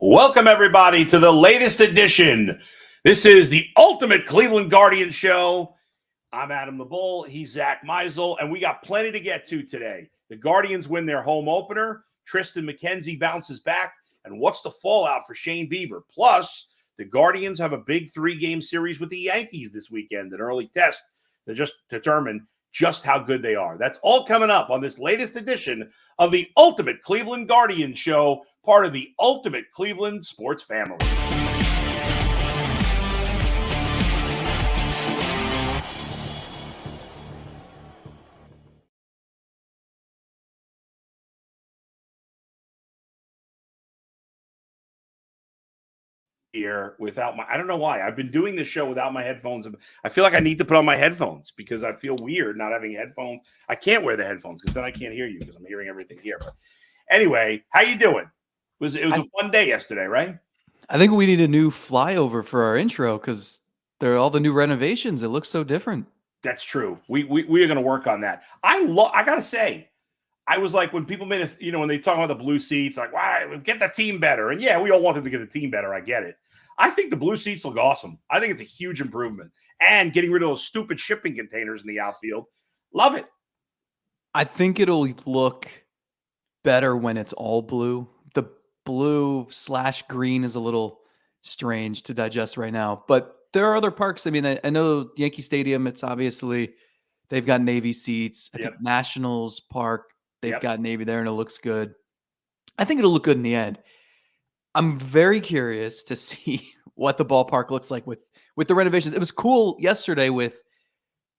Welcome, everybody, to the latest edition. This is the Ultimate Cleveland Guardians Show. I'm Adam the Bull. He's Zach Meisel, and we got plenty to get to today. The Guardians win their home opener. Triston McKenzie bounces back. And what's the fallout for Shane Bieber? Plus, the Guardians have a big 3-game series with the Yankees this weekend, an early test to just determine just how good they are. That's all coming up on this latest edition of the Ultimate Cleveland Guardians Show, part of the Ultimate Cleveland Sports Family. Here without I don't know why. I've been doing this show without my headphones. I feel like I need to put on my headphones because I feel weird not having headphones. I can't wear the headphones because then I can't hear you because I'm hearing everything here. But anyway, how you doing? It was a fun day yesterday, right? I think we need a new flyover for our intro because there are all the new renovations. It looks so different. That's true. We are going to work on that. I got to say, I was like, when people made it, when they talk about the blue seats, like, wow, get the team better. And yeah, we all want them to get the team better. I get it. I think the blue seats look awesome. I think it's a huge improvement. And getting rid of those stupid shipping containers in the outfield. Love it. I think it'll look better when it's all blue. The blue/green is a little strange to digest right now. But there are other parks. I mean, I know Yankee Stadium, it's obviously, they've got navy seats. I think Nationals Park, they've got navy there, and it looks good. I think it'll look good in the end. I'm very curious to see what the ballpark looks like with the renovations. It was cool yesterday with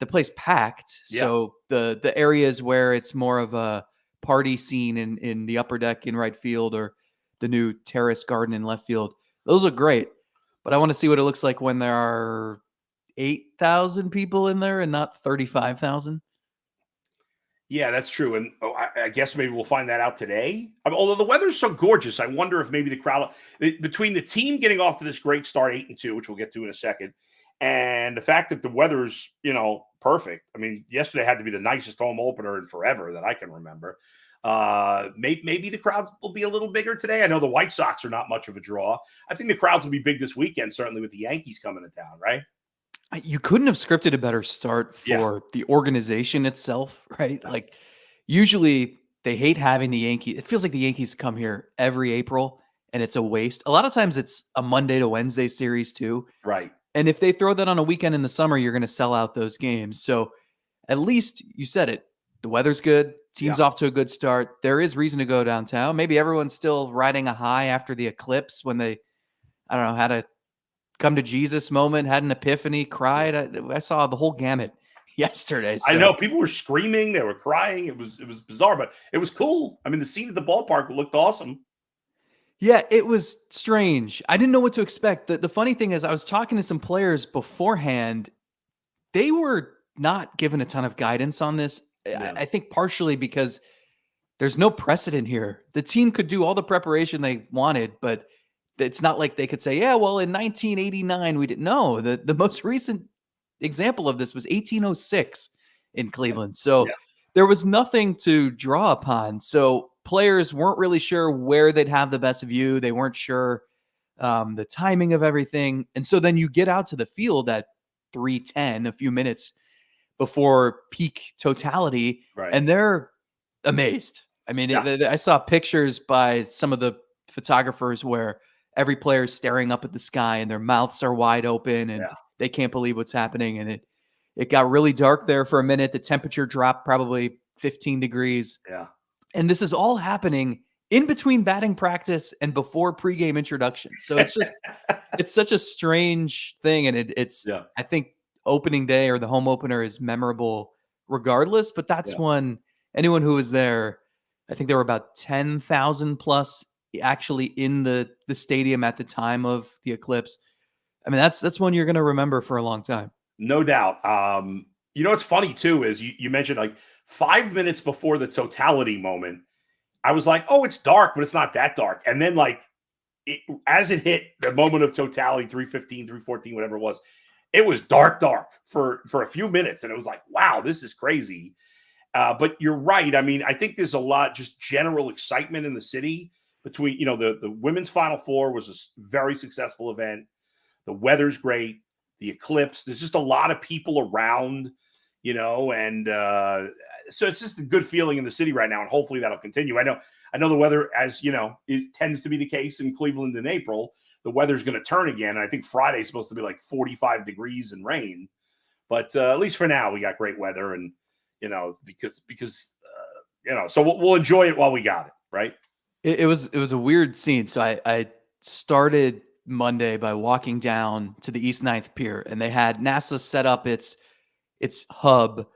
the place packed. So the areas where it's more of a party scene in the upper deck in right field or the new terrace garden in left field, those look great. But I want to see what it looks like when there are 8,000 people in there and not 35,000. Yeah, that's true. And I guess maybe we'll find that out today. Although the weather's so gorgeous, I wonder if maybe the crowd, between the team getting off to this great start, 8-2, which we'll get to in a second, and the fact that the weather's, perfect. I mean, yesterday had to be the nicest home opener in forever that I can remember. Maybe the crowds will be a little bigger today. I know the White Sox are not much of a draw. I think the crowds will be big this weekend, certainly with the Yankees coming to town, right? You couldn't have scripted a better start for the organization itself, right? Like, usually they hate having the Yankees. It feels like the Yankees come here every April, and it's a waste. A lot of times it's a Monday to Wednesday series too. Right. And if they throw that on a weekend in the summer, you're going to sell out those games. So at least you said it. The weather's good. Team's off to a good start. There is reason to go downtown. Maybe everyone's still riding a high after the Eclipse when they, I don't know, had a come to Jesus moment, had an epiphany, cried. I saw the whole gamut yesterday. So. I know people were screaming, they were crying. It was bizarre, but it was cool. I mean, the scene at the ballpark looked awesome. Yeah, it was strange. I didn't know what to expect. The funny thing is, I was talking to some players beforehand. They were not given a ton of guidance on this. Yeah. I think partially because there's no precedent here. The team could do all the preparation they wanted, but it's not like they could say, yeah, well, in 1989, we didn't know. The most recent example of this was 1806 in Cleveland. So there was nothing to draw upon. So players weren't really sure where they'd have the best view. They weren't sure the timing of everything. And so then you get out to the field at 3:10, a few minutes before peak totality, and they're amazed. I mean, I saw pictures by some of the photographers where every player is staring up at the sky and their mouths are wide open and they can't believe what's happening. And it got really dark there for a minute. The temperature dropped probably 15 degrees. Yeah. And this is all happening in between batting practice and before pregame introduction. So it's just, it's such a strange thing. And I think opening day or the home opener is memorable regardless, but that's when anyone who was there, I think there were about 10,000 plus actually in the stadium at the time of the Eclipse. I mean, that's one you're going to remember for a long time. No doubt. What's funny too is you mentioned like 5 minutes before the totality moment, I was like, oh, it's dark, but it's not that dark. And then as it hit the moment of totality, 3:15, 3:14, whatever it was dark for a few minutes. And it was like, wow, this is crazy. But you're right. I mean, I think there's a lot just general excitement in the city between, the women's Final Four was a very successful event. The weather's great. The Eclipse. There's just a lot of people around, and so it's just a good feeling in the city right now, and hopefully that'll continue. I know the weather, as it tends to be the case in Cleveland in April. The weather's going to turn again, and I think Friday's supposed to be like 45 degrees and rain. But at least for now, we got great weather, and because so we'll enjoy it while we got it, right? It was a weird scene. So I started Monday by walking down to the East 9th Pier, and they had NASA set up its hub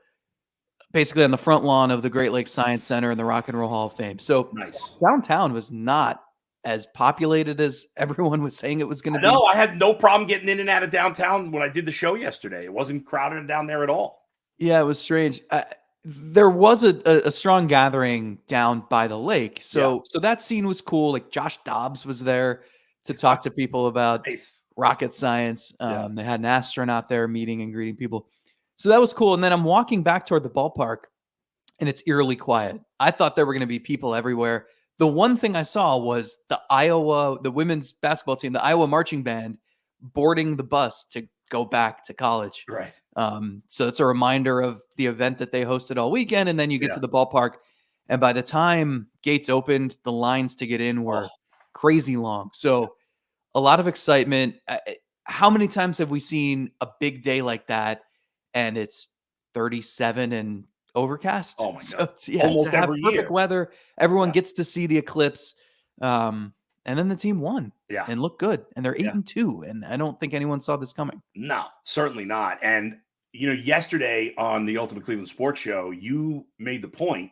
basically on the front lawn of the Great Lakes Science Center and the Rock and Roll Hall of Fame. So nice. Downtown was not as populated as everyone was saying it was going to be. No, I had no problem getting in and out of downtown when I did the show yesterday. It wasn't crowded down there at all. Yeah, it was strange. There was a strong gathering down by the lake. So that scene was cool. Like Josh Dobbs was there to talk to people about rocket science. They had an astronaut there meeting and greeting people. So that was cool. And then I'm walking back toward the ballpark, and it's eerily quiet. I thought there were going to be people everywhere. The one thing I saw was the women's basketball team, the Iowa marching band, boarding the bus to go back to college. Right. So it's a reminder of the event that they hosted all weekend. And then you get to the ballpark. And by the time gates opened, the lines to get in were crazy long. So a lot of excitement. How many times have we seen a big day like that and it's 37 and overcast? Oh my God. So to have perfect weather, everyone gets to see the eclipse. And then the team won and looked good, and they're 8-2. And I don't think anyone saw this coming. No, certainly not. And, yesterday on the Ultimate Cleveland Sports Show, you made the point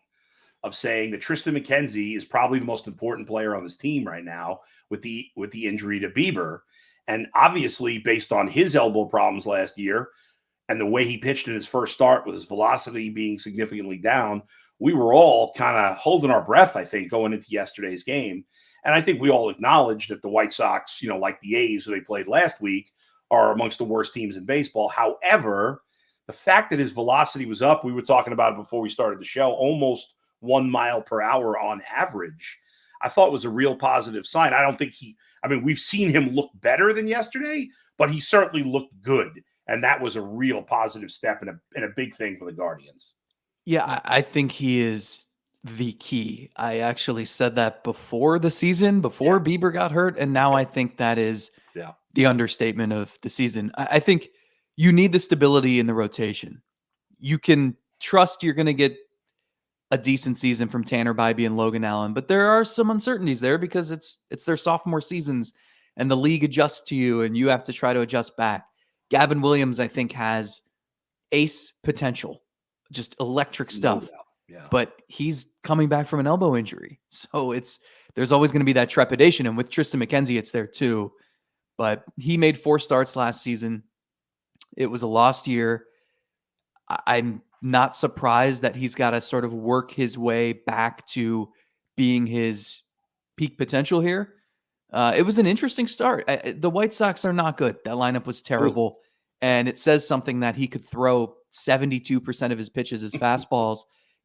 of saying that Triston McKenzie is probably the most important player on this team right now with the injury to Bieber. And obviously, based on his elbow problems last year and the way he pitched in his first start with his velocity being significantly down, we were all kind of holding our breath, I think, going into yesterday's game. And I think we all acknowledge that the White Sox, like the A's who they played last week, are amongst the worst teams in baseball. However, the fact that his velocity was up, we were talking about it before we started the show, almost 1 mile per hour on average, I thought was a real positive sign. I don't think we've seen him look better than yesterday, but he certainly looked good. And that was a real positive step and a big thing for the Guardians. Yeah, I think he is the key. I actually said that before the season, before Bieber got hurt, and now I think that is the understatement of the season. I think you need the stability in the rotation. You can trust you're going to get a decent season from Tanner Bybee and Logan Allen, but there are some uncertainties there because it's their sophomore seasons, and the league adjusts to you, and you have to try to adjust back. Gavin Williams, I think, has ace potential, just electric stuff. Yeah. But he's coming back from an elbow injury. So there's always going to be that trepidation. And with Triston McKenzie, it's there too. But he made 4 starts last season. It was a lost year. I'm not surprised that he's got to sort of work his way back to being his peak potential here. It was an interesting start. The White Sox are not good. That lineup was terrible. And it says something that he could throw 72% of his pitches as fastballs,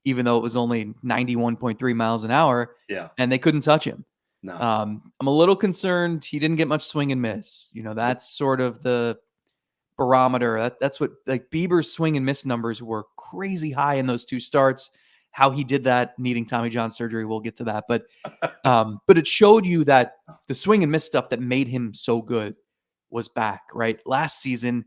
even though it was only 91.3 miles an hour. Yeah. And they couldn't touch him. No. I'm a little concerned he didn't get much swing and miss. That's sort of the barometer. That's what, like, Bieber's swing and miss numbers were crazy high in those 2 starts. How he did that, needing Tommy John surgery, we'll get to that. But it showed you that the swing and miss stuff that made him so good was back, right? Last season,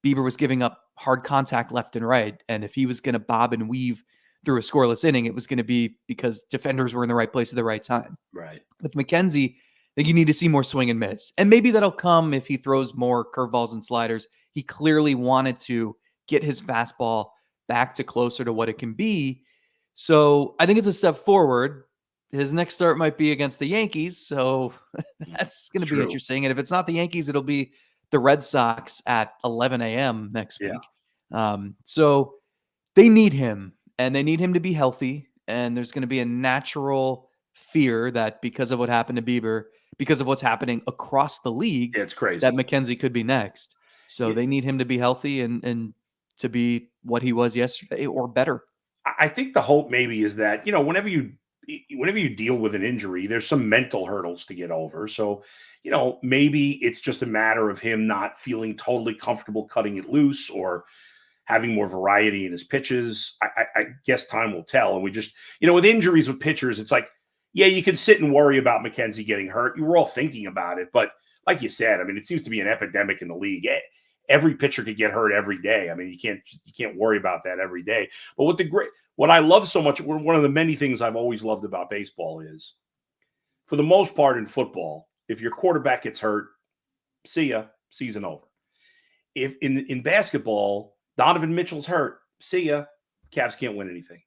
Bieber was giving up hard contact left and right. And if he was going to bob and weave through a scoreless inning, it was going to be because defenders were in the right place at the right time. Right. With McKenzie, I think you need to see more swing and miss. And maybe that'll come if he throws more curveballs and sliders. He clearly wanted to get his fastball back to closer to what it can be. So I think it's a step forward. His next start might be against the Yankees. So that's going to be interesting. And if it's not the Yankees, it'll be the Red Sox at 11 a.m. next week. So they need him, and they need him to be healthy. And there's going to be a natural fear that because of what happened to Bieber, because of what's happening across the league, it's crazy that McKenzie could be next. So they need him to be healthy and to be what he was yesterday or better. I think the hope maybe is that, whenever you whenever you deal with an injury, there's some mental hurdles to get over. So, maybe it's just a matter of him not feeling totally comfortable cutting it loose or having more variety in his pitches. I guess time will tell. And we just, with injuries with pitchers, it's like, yeah, you can sit and worry about McKenzie getting hurt. You were all thinking about it. But like you said, I mean, it seems to be an epidemic in the league. Every pitcher could get hurt every day. I mean, you can't worry about that every day. But what I love so much, one of the many things I've always loved about baseball is, for the most part in football, if your quarterback gets hurt, see ya, season over. If in basketball, Donovan Mitchell's hurt, see ya, Cavs can't win anything.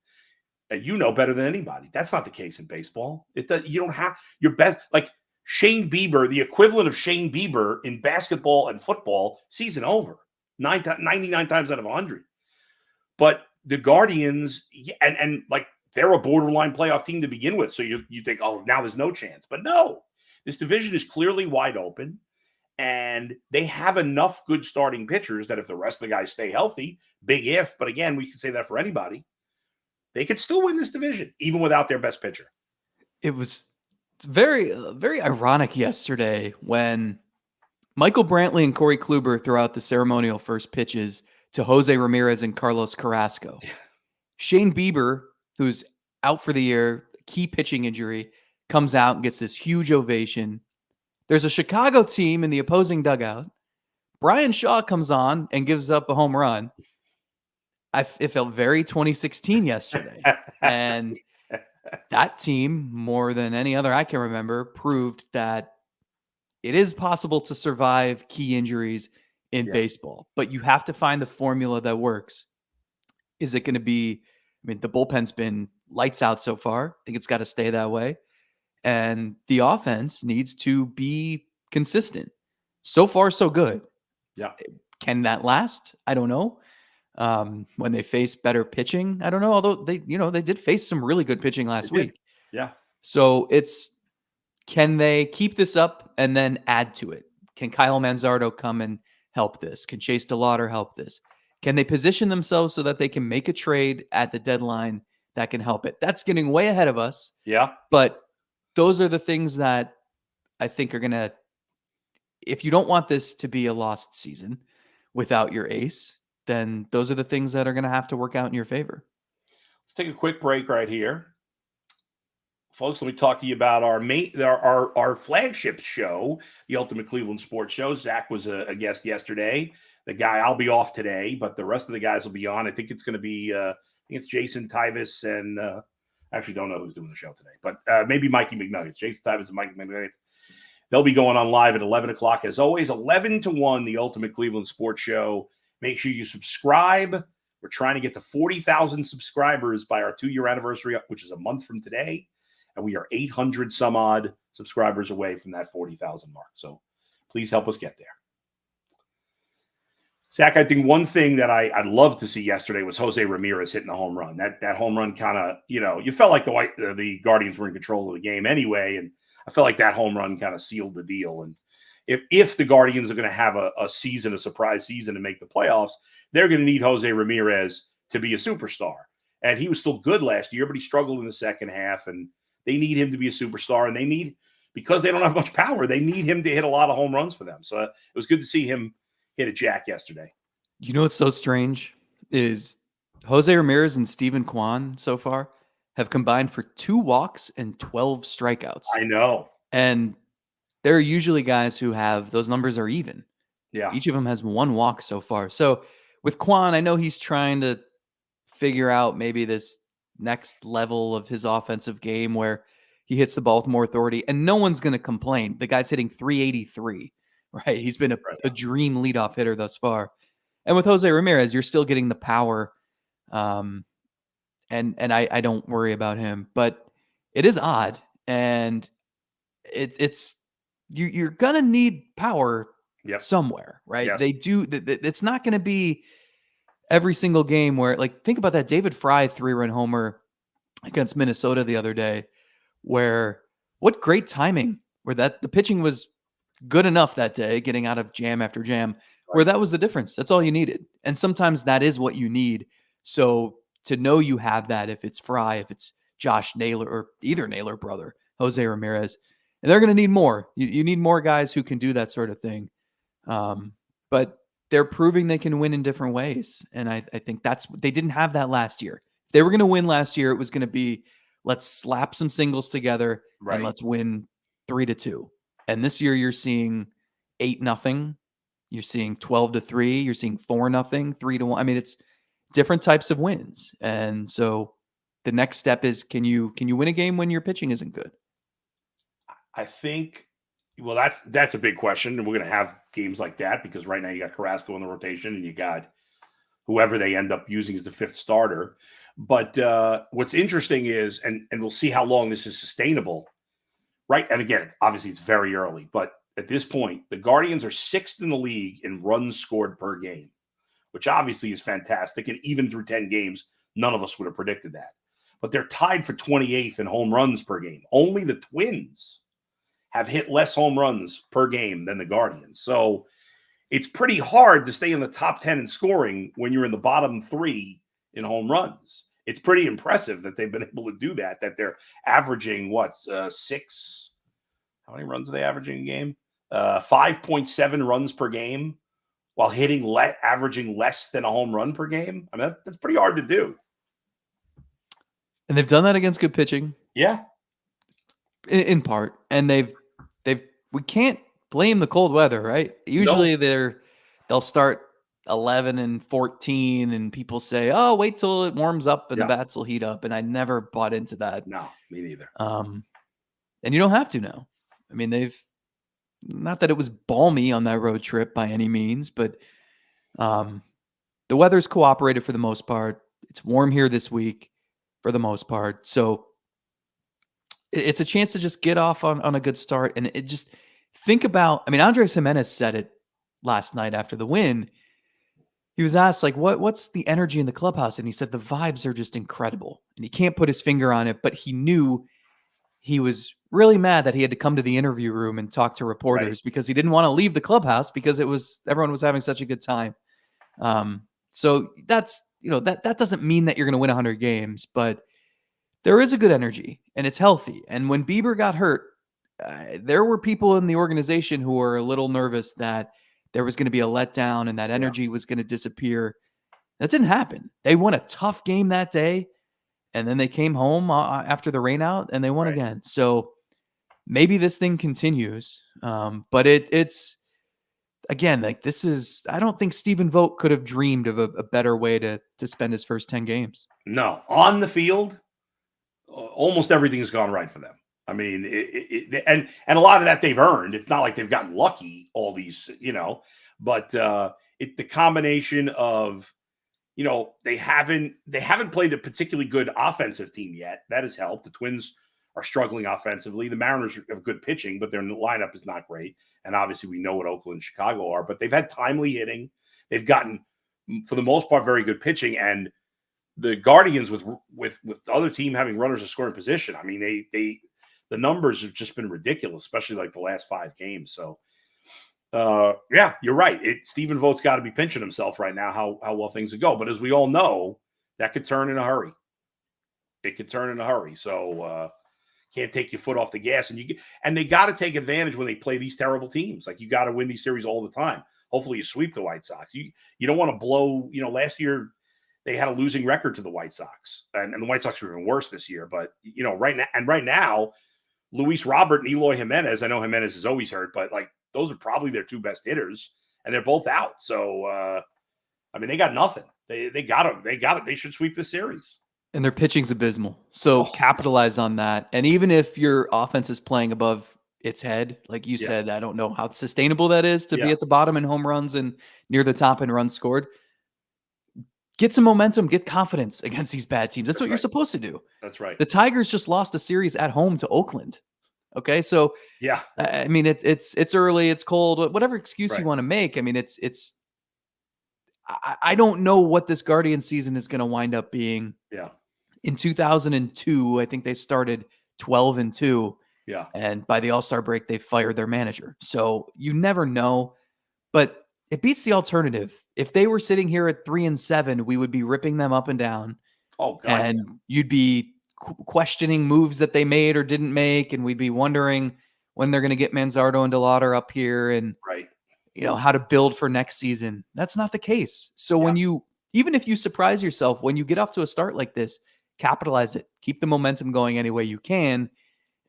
You know better than anybody. That's not the case in baseball. You don't have your best, like Shane Bieber, the equivalent of Shane Bieber in basketball and football, season over, 99 times out of 100. But the Guardians, and like, they're a borderline playoff team to begin with. So you think, oh, now there's no chance. But no, this division is clearly wide open. And they have enough good starting pitchers that if the rest of the guys stay healthy, big if, but again, we can say that for anybody, they could still win this division, even without their best pitcher. It was very, very ironic yesterday when Michael Brantley and Corey Kluber threw out the ceremonial first pitches to Jose Ramirez and Carlos Carrasco. Yeah. Shane Bieber, who's out for the year, key pitching injury, comes out and gets this huge ovation. There's a Chicago team in the opposing dugout. Brian Shaw comes on and gives up a home run. It felt very 2016 yesterday. And that team, more than any other I can remember, proved that it is possible to survive key injuries in baseball. But you have to find the formula that works. Is it going to be, the bullpen's been lights out so far. I think it's got to stay that way. And the offense needs to be consistent. So far, so good. Yeah. Can that last? I don't know. When they face better pitching, I don't know. Although they did face some really good pitching last week. Yeah. So can they keep this up and then add to it? Can Kyle Manzardo come and help this? Can Chase DeLauder help this? Can they position themselves so that they can make a trade at the deadline that can help it? That's getting way ahead of us. Yeah. But those are the things that I think are going to, if you don't want this to be a lost season without your ace, then those are the things that are going to have to work out in your favor. Let's take a quick break right here. Folks, let me talk to you about our flagship show, the Ultimate Cleveland Sports Show. Zach was a guest yesterday. The guy, I'll be off today, but the rest of the guys will be on. I think it's going to be, it's Jason Tyvis and I actually don't know who's doing the show today, but maybe Mikey McNuggets. Jason Tyvis and Mikey McNuggets. They'll be going on live at 11 o'clock. As always, 11 to 1, the Ultimate Cleveland Sports Show. Make sure you subscribe. We're trying to get to 40,000 subscribers by our 2-year anniversary, which is a month from today. And we are 800 some odd subscribers away from that 40,000 mark. So please help us get there. Zach, I think one thing that I'd love to see yesterday was Jose Ramirez hitting a home run. That home run kind of, you felt like the Guardians were in control of the game anyway, and I felt like that home run kind of sealed the deal. And if the Guardians are going to have a surprise season, and make the playoffs, they're going to need Jose Ramirez to be a superstar. And he was still good last year, but he struggled in the second half, and they need him to be a superstar, and because they don't have much power, they need him to hit a lot of home runs for them. So it was good to see him hit a jack yesterday. You know what's so strange is Jose Ramirez and Steven Kwan so far have combined for 2 walks and 12 strikeouts. I know. And there are usually guys who have those numbers are even. Yeah. Each of them has 1 walk so far. So with Kwan, I know he's trying to figure out maybe this next level of his offensive game where he hits the ball with more authority, and no one's going to complain. The guy's hitting 383, right? He's been a dream leadoff hitter thus far. And with Jose Ramirez, you're still getting the power. And I don't worry about him, but it is odd. And you're going to need power somewhere, right? Yes. They do. It's not going to be every single game where, like, think about that David Fry 3-run homer against Minnesota the other day, where what great timing where the pitching was good enough that day, getting out of jam after jam, where that was the difference. That's all you needed. And sometimes that is what you need. So to know you have that, if it's Fry, if it's Josh Naylor or either Naylor brother, Jose Ramirez. And they're going to need more. You need more guys who can do that sort of thing. But they're proving they can win in different ways. And I think they didn't have that last year. If they were going to win last year, it was going to be, let's slap some singles together and let's win 3-2. And this year you're seeing 8-0. You're seeing 12-3. You're seeing 4-0, 3-1. I mean, it's different types of wins. And so the next step is, can you win a game when your pitching isn't good? I think, well, that's a big question. And we're going to have games like that because right now you got Carrasco in the rotation and you got whoever they end up using as the fifth starter. But what's interesting is, and we'll see how long this is sustainable, right? And again, obviously it's very early, but at this point, the Guardians are sixth in the league in runs scored per game, which obviously is fantastic. And even through 10 games, none of us would have predicted that. But they're tied for 28th in home runs per game. Only the Twins have hit less home runs per game than the Guardians. So it's pretty hard to stay in the top 10 in scoring when you're in the bottom 3 in home runs. It's pretty impressive that they've been able to do that they're averaging, 6? How many runs are they averaging a game? 5.7 runs per game while averaging less than a home run per game. I mean, that's pretty hard to do. And they've done that against good pitching. Yeah. In part. And we can't blame the cold weather, right? Usually they'll start 11-14 and people say, oh, wait till it warms up and the bats will heat up. And I never bought into that. No, me neither. And you don't have to now. I mean, not that it was balmy on that road trip by any means, but the weather's cooperated for the most part. It's warm here this week for the most part. So it's a chance to just get off on a good start. And it just think about, I mean, Andres Jimenez said it last night after the win. He was asked, like, what's the energy in the clubhouse? And he said the vibes are just incredible. And he can't put his finger on it, but he knew he was really mad that he had to come to the interview room and talk to reporters because he didn't want to leave the clubhouse because everyone was having such a good time. So that's, that doesn't mean that you're going to win 100 games, but there is a good energy and it's healthy. And when Bieber got hurt, there were people in the organization who were a little nervous that there was going to be a letdown and that energy was going to disappear. That didn't happen. They won a tough game that day, and then they came home after the rainout and they won again. So maybe this thing continues. But it's again, like I don't think Stephen Vogt could have dreamed of a better way to spend his first 10 games. No, on the field, almost everything has gone right for them. I mean, and a lot of that they've earned. It's not like they've gotten lucky all these, but the combination of, they haven't played a particularly good offensive team yet. That has helped. The Twins are struggling offensively. The Mariners have good pitching, but their lineup is not great. And obviously we know what Oakland and Chicago are, but they've had timely hitting. They've gotten, for the most part, very good pitching. And the Guardians with the other team having runners in scoring position, I mean, the numbers have just been ridiculous, especially like the last 5 games. So, you're right. Stephen Vogt's got to be pinching himself right now how well things would go. But as we all know, that could turn in a hurry. It could turn in a hurry. So can't take your foot off the gas. And they got to take advantage when they play these terrible teams. Like, you got to win these series all the time. Hopefully you sweep the White Sox. You don't want to blow, last year they had a losing record to the White Sox. And the White Sox are even worse this year. But, right now, Luis Robert and Eloy Jimenez, I know Jimenez is always hurt, but like those are probably their 2 best hitters, and they're both out. So, they got nothing. They got it. They should sweep the series. And their pitching's abysmal. So capitalize on that. And even if your offense is playing above its head, like you said, I don't know how sustainable that is to be at the bottom in home runs and near the top in runs scored. Get some momentum, get confidence against these bad teams. That's what you're supposed to do. That's right. The Tigers just lost a series at home to Oakland. Okay, so I mean, it's early, it's cold, whatever excuse you want to make. I mean, I don't know what this Guardian season is going to wind up being. Yeah. In 2002, I think they started 12-2. Yeah. And by the All-Star break, they fired their manager. So you never know, but it beats the alternative. If they were sitting here at 3-7, we would be ripping them up and down. Oh, God. And you'd be questioning moves that they made or didn't make, and we'd be wondering when they're going to get Manzardo and DeLauder up here, and Right. how to build for next season. That's not the case. So when even if you surprise yourself, when you get off to a start like this, capitalize it. Keep the momentum going any way you can.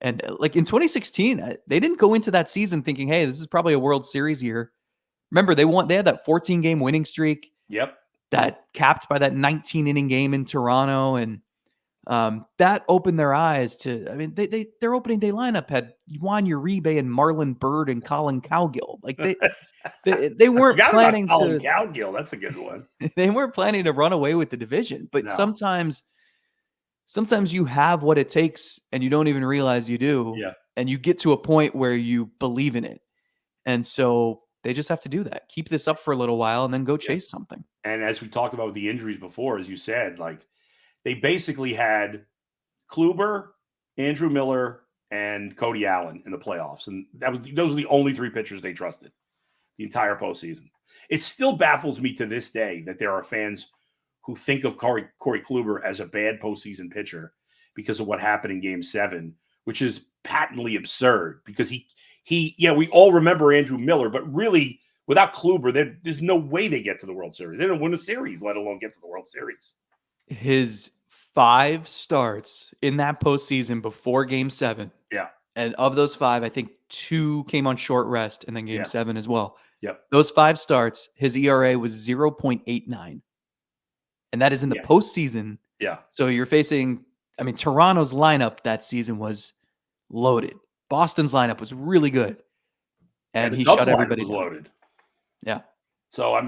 And like in 2016, they didn't go into that season thinking, hey, this is probably a World Series year. Remember, they had that 14-game winning streak. Yep. That capped by that 19-inning game in Toronto. And that opened their eyes to, I mean, their opening day lineup had Juan Uribe and Marlon Byrd and Colin Cowgill. Like they weren't planning Colin Cowgill. That's a good one. They weren't planning to run away with the division, but sometimes you have what it takes and you don't even realize you do. Yeah. And you get to a point where you believe in it. And so they just have to do that. Keep this up for a little while and then go chase something. And as we talked about with the injuries before, as you said, like they basically had Kluber, Andrew Miller, and Cody Allen in the playoffs. And those are the only three pitchers they trusted the entire postseason. It still baffles me to this day that there are fans who think of Corey Kluber as a bad postseason pitcher because of what happened in Game 7, which is patently absurd because we all remember Andrew Miller, but really without Kluber, there's no way they get to the World Series. They don't win a series, let alone get to the World Series. His 5 starts in that postseason before Game 7. Yeah. And of those 5, I think 2 came on short rest and then Game 7 as well. Yep. Those 5 starts, his ERA was 0.89. And that is in the postseason. Yeah. So you're facing, I mean, Toronto's lineup that season was loaded. Boston's lineup was really good. And he shut everybody down. Loaded. Yeah. So,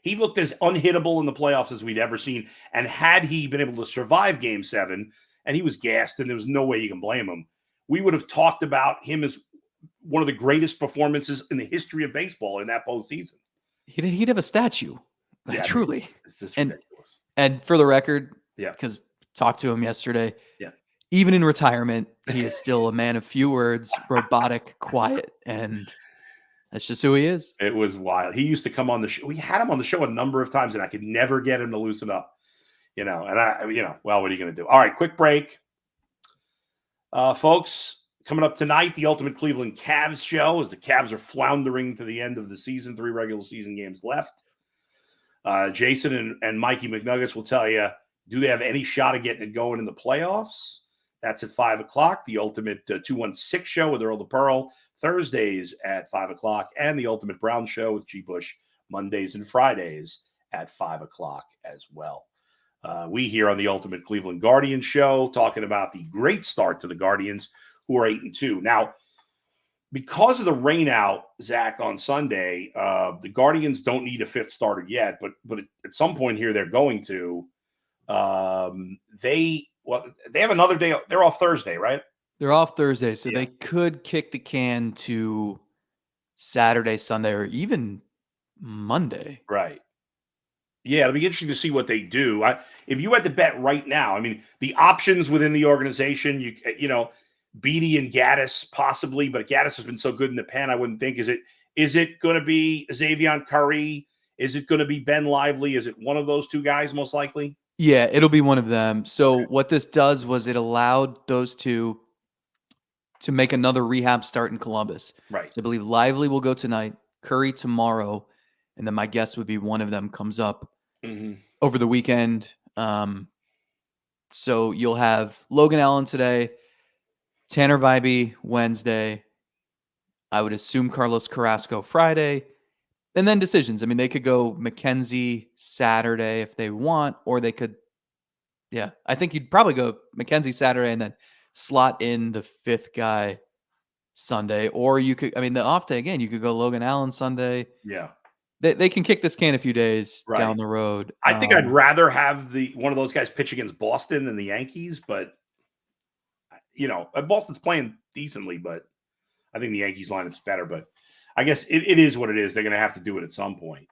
he looked as unhittable in the playoffs as we'd ever seen. And had he been able to survive Game 7, and he was gassed, and there was no way you can blame him, we would have talked about him as one of the greatest performances in the history of baseball in that postseason. He'd have a statue. Yeah, truly. It's just ridiculous. And for the record, yeah, because talked to him yesterday. Yeah. Even in retirement, he is still a man of few words, robotic, quiet, and that's just who he is. It was wild. He used to come on the show. We had him on the show a number of times, and I could never get him to loosen up. And what are you going to do? All right, quick break. Folks, coming up tonight, the Ultimate Cleveland Cavs show as the Cavs are floundering to the end of the season, 3 regular season games left. Jason and Mikey McNuggets will tell you, do they have any shot of getting it going in the playoffs? That's at 5 o'clock. The Ultimate 216 show with Earl the Pearl, Thursdays at 5 o'clock. And the Ultimate Brown show with G. Bush, Mondays and Fridays at 5 o'clock as well. We here on the Ultimate Cleveland Guardians show talking about the great start to the Guardians, who are 8-2. Now, because of the rain out, Zach, on Sunday, the Guardians don't need a 5th starter yet, but at some point here they're going to. They have another day. They're off Thursday, right? They're off Thursday, so they could kick the can to Saturday, Sunday, or even Monday. Right. Yeah, it'll be interesting to see what they do. If you had to bet right now, I mean, the options within the organization, Beatty and Gaddis possibly, but Gaddis has been so good in the pen, I wouldn't think. Is it going to be Xavier Curry? Is it going to be Ben Lively? Is it one of those 2 guys most likely? Yeah, it'll be one of them. So what this does was it allowed those 2 to make another rehab start in Columbus. Right. So I believe Lively will go tonight, Curry tomorrow, and then my guess would be one of them comes up over the weekend. So you'll have Logan Allen today, Tanner Bybee Wednesday. I would assume Carlos Carrasco Friday. And then decisions. I mean, they could go McKenzie Saturday if they want, or they could, I think you'd probably go McKenzie Saturday and then slot in the 5th guy Sunday. Or you could, the off day again, you could go Logan Allen Sunday. Yeah. They can kick this can a few days down the road. I think I'd rather have one of those guys pitch against Boston than the Yankees, but Boston's playing decently, but I think the Yankees lineup's better. But I guess it is what it is. They're going to have to do it at some point.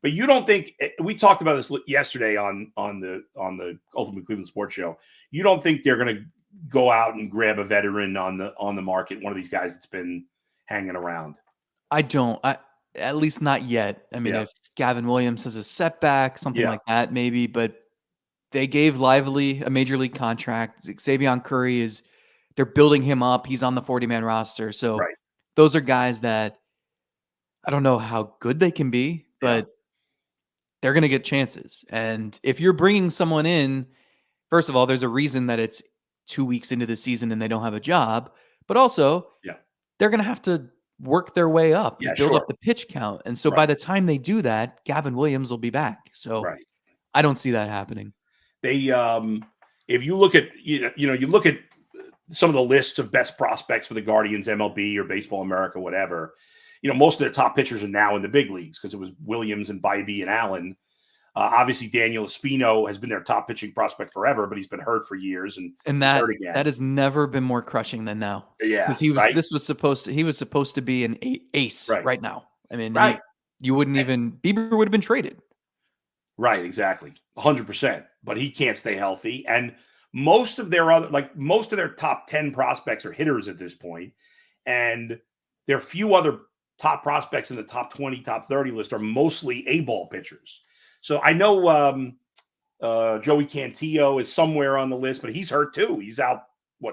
But you don't think we talked about this yesterday on the Ultimate Cleveland Sports Show? You don't think they're going to go out and grab a veteran on the market, one of these guys that's been hanging around? I don't. At least not yet. If Gavin Williams has a setback, something like that, maybe. But they gave Lively a major league contract. Xavier Curry they're building him up. He's on the 40-man roster. So Right. those are guys that I don't know how good they can be, but they're going to get chances. And if you're bringing someone in, first of all, there's a reason that it's 2 weeks into the season and they don't have a job, but also they're going to have to work their way up and build up the pitch count. And so by the time they do that, Gavin Williams will be back. So I don't see that happening. They, if you look at, you look at some of the lists of best prospects for the Guardians, MLB or Baseball America, whatever, most of their top pitchers are now in the big leagues because it was Williams and Bybee and Allen. Obviously, Daniel Espino has been their top pitching prospect forever, but he's been hurt for years and that has never been more crushing than now. Yeah, because he was supposed to be an ace right now. I mean, you wouldn't even Bieber would have been traded. Right, exactly, 100%. But he can't stay healthy, and most of their top 10 prospects are hitters at this point, and there are few other top prospects in the top 20, top 30 list are mostly A-ball pitchers. So I know Joey Cantillo is somewhere on the list, but he's hurt too. He's out,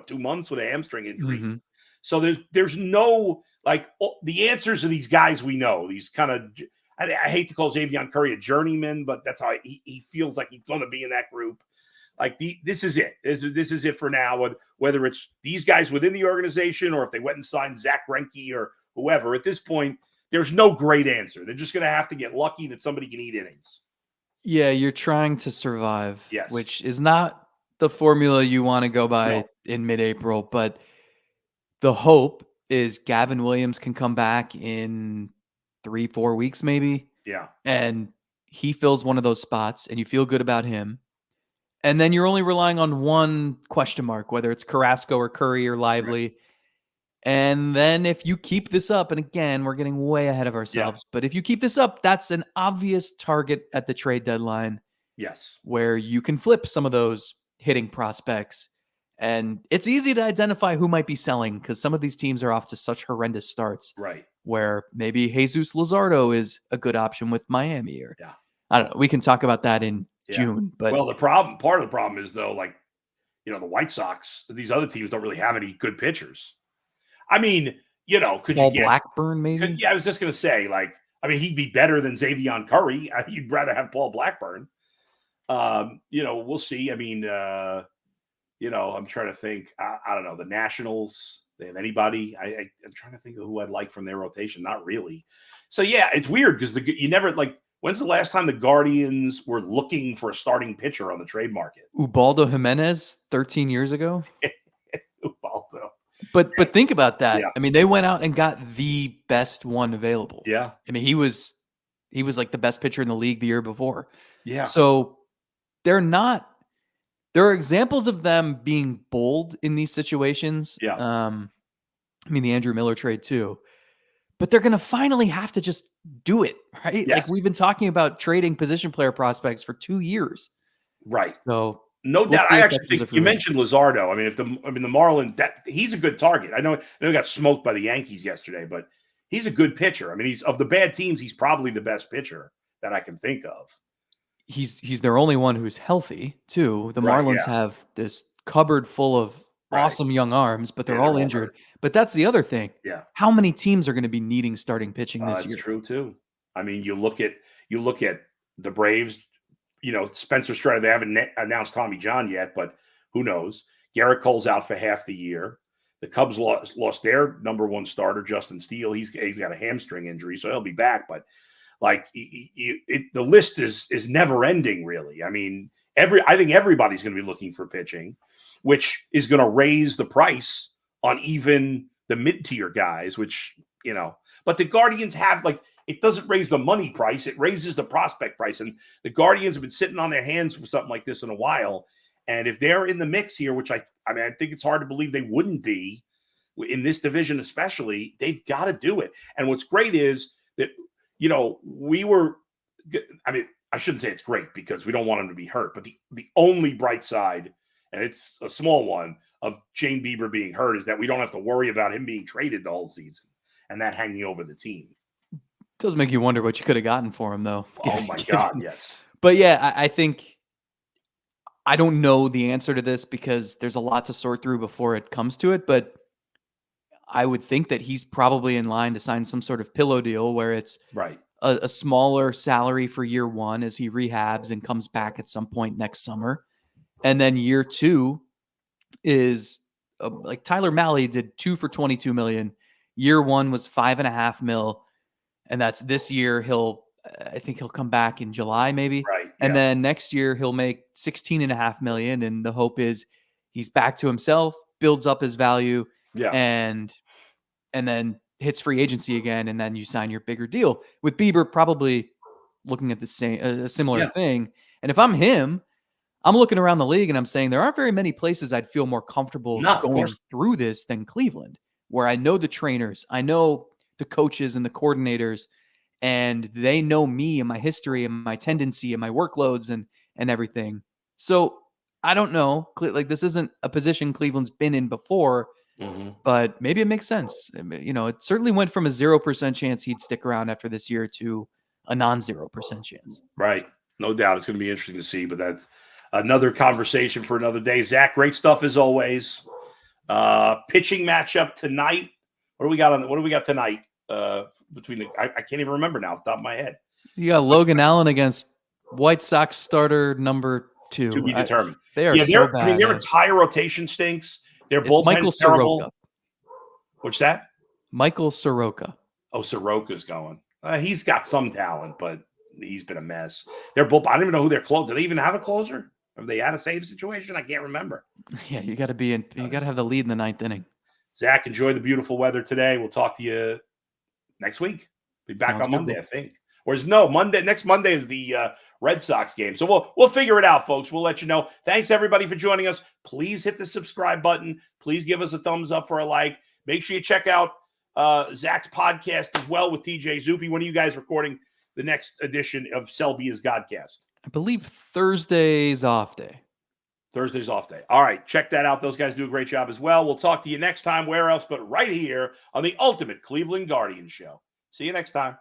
2 months with a hamstring injury. Mm-hmm. So there's no, the answers to these guys we know. These kind of, I hate to call Xavier Curry a journeyman, but that's how he feels like he's going to be in that group. This is it. This is it for now. Whether it's these guys within the organization or if they went and signed Zach Greinke or whoever, at this point, there's no great answer. They're just going to have to get lucky that somebody can eat innings. Yeah, you're trying to survive, yes, which is not the formula you want to go by in mid-April, but the hope is Gavin Williams can come back in 3-4 weeks maybe. Yeah. And he fills one of those spots and you feel good about him. And then you're only relying on one question mark, whether it's Carrasco or Curry or Lively. Right. And then if you keep this up, and again, we're getting way ahead of ourselves, but if you keep this up, that's an obvious target at the trade deadline. Yes. Where you can flip some of those hitting prospects. And it's easy to identify who might be selling because some of these teams are off to such horrendous starts. Right. Where maybe Jesus Luzardo is a good option with Miami. Or I don't know. We can talk about that in June. But part of the problem is though, the White Sox, these other teams don't really have any good pitchers. I mean, could Paul you get Blackburn maybe? I was just going to say, he'd be better than Xavier Curry. You'd rather have Paul Blackburn. We'll see. I mean, I'm trying to think. I don't know. The Nationals, they have anybody? I'm trying to think of who I'd like from their rotation. Not really. So, it's weird because you never, when's the last time the Guardians were looking for a starting pitcher on the trade market? Ubaldo Jimenez 13 years ago? Ubaldo. But think about that. Yeah. I mean, they went out and got the best one available. Yeah. I mean, he was like the best pitcher in the league the year before. Yeah. So there are examples of them being bold in these situations. Yeah. I mean, the Andrew Miller trade too. But they're going to finally have to just do it, right? Yes. We've been talking about trading position player prospects for 2 years. Right. So no doubt. I actually think you mentioned Luzardo. I mean, the Marlins, he's a good target. I know he got smoked by the Yankees yesterday, but he's a good pitcher. I mean, he's of the bad teams, he's probably the best pitcher that I can think of. He's their only one who's healthy too. The Marlins have this cupboard full of awesome young arms, but they're all injured. Hurt. But that's the other thing. Yeah. How many teams are going to be needing starting pitching this year? That's true too. I mean, you look at the Braves. Spencer Strider, they haven't announced Tommy John yet, but who knows? Garrett Cole's out for half the year. The Cubs lost their number one starter, Justin Steele. He's got a hamstring injury, so he'll be back. But the list is never ending, really. I mean, I think everybody's going to be looking for pitching, which is going to raise the price on even the mid-tier guys, which, but the Guardians have it doesn't raise the money price. It raises the prospect price. And the Guardians have been sitting on their hands for something like this in a while. And if they're in the mix here, which I think it's hard to believe they wouldn't be in this division, especially, they've got to do it. And what's great is that, I shouldn't say it's great because we don't want him to be hurt, but the only bright side, and it's a small one, of Shane Bieber being hurt is that we don't have to worry about him being traded the whole season and that hanging over the team. It does make you wonder what you could have gotten for him, though. Oh, my God, yes. But, yeah, I think I don't know the answer to this because there's a lot to sort through before it comes to it, but I would think that he's probably in line to sign some sort of pillow deal where it's Right. a smaller salary for year one as he rehabs and comes back at some point next summer. And then year two is like Tyler Mahle did 2 for 22 million. Year one was 5.5 mil. And that's this year. I think he'll come back in July maybe. Right. And then next year he'll make 16.5 million. And the hope is he's back to himself, builds up his value, and then hits free agency again, and then you sign your bigger deal. With Bieber probably looking at the same a similar thing. And if I'm him, I'm looking around the league and I'm saying there aren't very many places I'd feel more comfortable going through this than Cleveland, where I know the trainers, I know the coaches and the coordinators, and they know me and my history and my tendency and my workloads and everything. So I don't know. Like, this isn't a position Cleveland's been in before. But maybe it makes sense. It certainly went from a 0% chance he'd stick around after this year to a non-0% chance. Right. No doubt. It's going to be interesting to see, but that's another conversation for another day. Zach, great stuff as always. Pitching matchup tonight. What do we got tonight? Between I can't even remember now off the top of my head. You got Logan Allen against White Sox starter number 2. To be determined. They are so bad. I mean, their entire rotation stinks. Their bullpen Michael is terrible. Soroka. What's that? Michael Soroka. Oh, Soroka's going. He's got some talent, but he's been a mess. Their bullpen, I don't even know who their closer. Do they even have a closer? Have they had a save situation? I can't remember. Yeah, you got to have the lead in the 9th inning. Zach, enjoy the beautiful weather today. We'll talk to you next week. Be back on Monday, I think. Or next Monday is the Red Sox game. So we'll figure it out, folks. We'll let you know. Thanks, everybody, for joining us. Please hit the subscribe button. Please give us a thumbs up for a like. Make sure you check out Zach's podcast as well with TJ Zuppe. When are you guys recording the next edition of Selby's Godcast? I believe Thursday's off day. Thursday's off day. All right, check that out. Those guys do a great job as well. We'll talk to you next time. Where else but right here on the Ultimate Cleveland Guardians Show. See you next time.